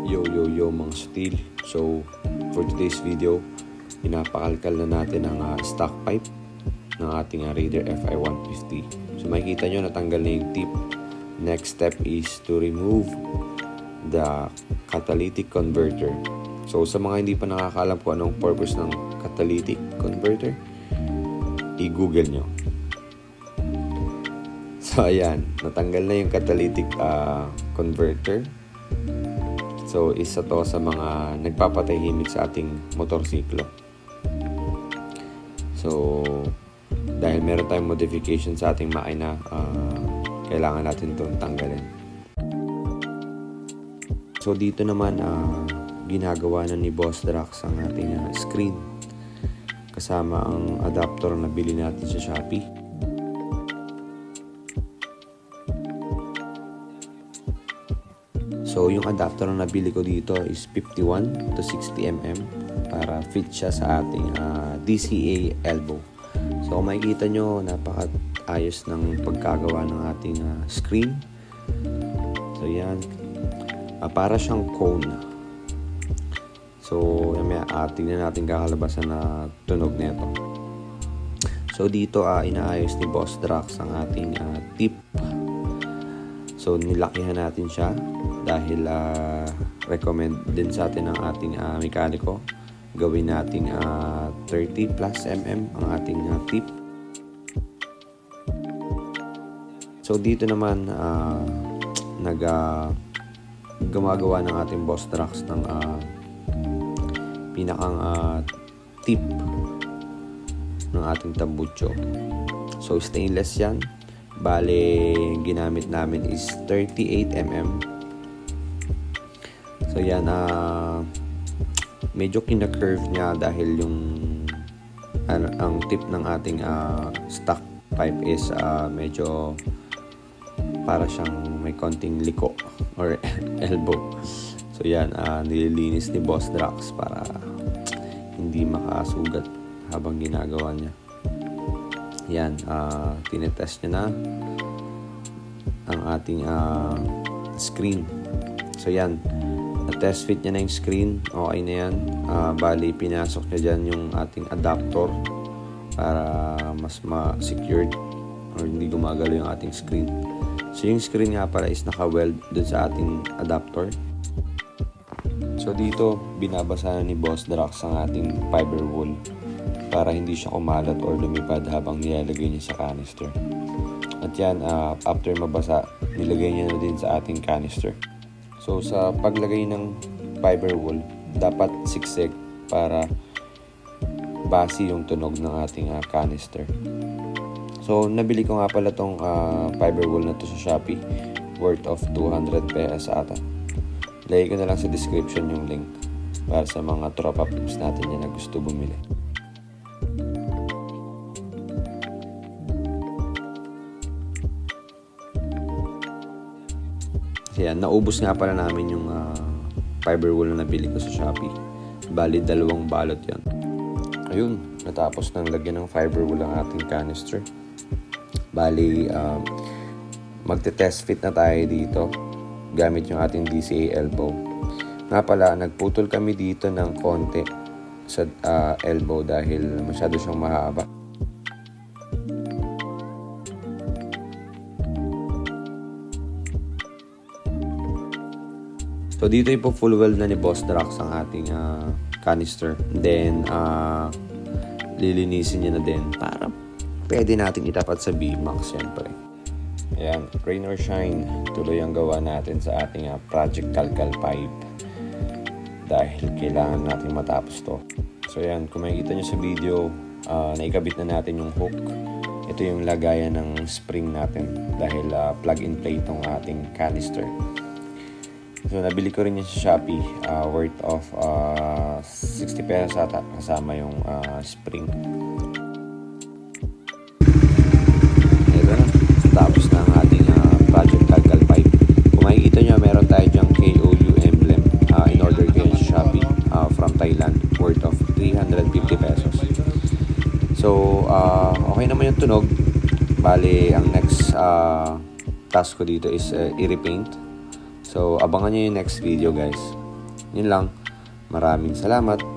Yo mga sutil. So for today's video, pinapakalkal na natin ang stock pipe ng ating Raider FI150. So makikita nyo natanggal na yung tip. Next step is to remove the catalytic converter. So sa mga hindi pa nakakaalam kung anong purpose ng catalytic converter, i-google nyo. So ayan, natanggal na yung catalytic converter. So isa to sa mga nagpapatahimik sa ating motorsiklo. So dahil meron tayong modification sa ating makina, kailangan natin itong tanggalin. So dito naman ginagawa na ni Boss Drax ang ating screen kasama ang adapter na bili natin sa Shopee. So yung adapter na nabili ko dito is 51 to 60 mm para fit siya sa ating DCA elbow. So kung makikita nyo, napaka-ayos ng pagkagawa ng ating screen. So yan, para siyang cone. So may tingnan natin kakalabasan na tunog nito. So dito inaayos ni Boss Drax ang ating tip. So nilakihan natin siya dahil recommend din sa atin ng ating mekaniko. Gawin nating 30 plus mm ang ating tip. So dito naman gumagawa ng ating Boss Drax ng pinakang tip ng ating tambucho. So stainless yan. Bale, ginamit namin is 38 mm. So yan, medyo kina-curve niya dahil yung ang tip ng ating stock pipe is medyo para siyang may konting liko or elbow. So yan, nililinis ni Boss Drax para hindi makasugat habang ginagawa niya. Yan, tinetest niya na ang ating screen. So yan, na-test fit niya na yung screen. Okay na yan. Bali, pinasok niya dyan yung ating adapter para mas ma-secured or hindi gumagalo yung ating screen. So yung screen nga pala is naka-weld dun sa ating adapter. So dito, binabasa ni Boss Drax ang ating fiber wool para hindi siya kumalat or lumipad habang nilalagay niya sa canister. At yan, after mabasa, nilagay niya na din sa ating canister. So sa paglagay ng fiber wool, dapat siksik para basi yung tunog ng ating canister. So nabili ko nga pala tong fiber wool na to sa Shopee, worth of 200 pesos ata. Lagay ko na lang sa description yung link para sa mga tropa pips natin yan na gusto bumili. Yan, naubos nga pala namin yung fiber wool na nabili ko sa Shopee. Bali, 2 balot yan. Ayun, natapos nang lagyan ng fiber wool ang ating canister. Bali, magte-test fit na tayo dito gamit yung ating DCA elbow. Nga pala, nagputol kami dito ng konti sa elbow dahil masyado siyang mahaba. So dito ipo full weld na ni Boss Drax ang ating canister. Then lilinisin niya na din para pwede natin itapat sa B-Max syempre. Ayan, rain or shine, tuloy ang gawa natin sa ating project kalkal pipe dahil kailangan natin matapos to. So ayan, kung makikita nyo sa video, naikabit na natin yung hook. Ito yung lagayan ng spring natin dahil plug and play itong ating canister. So nabili ko rin yun sa Shopee, worth of 60 pesos ata kasama yung spring. Ito na, tapos na ang ating project kalkal pipe. Kung makikita nyo, meron tayo dyang KOU emblem. In order ko yun sa Shopee from Thailand, worth of 350 pesos. So okay naman yung tunog. Bali, ang next task ko dito is i-repaint. So, abangan nyo yung next video guys. Yun lang. Maraming salamat.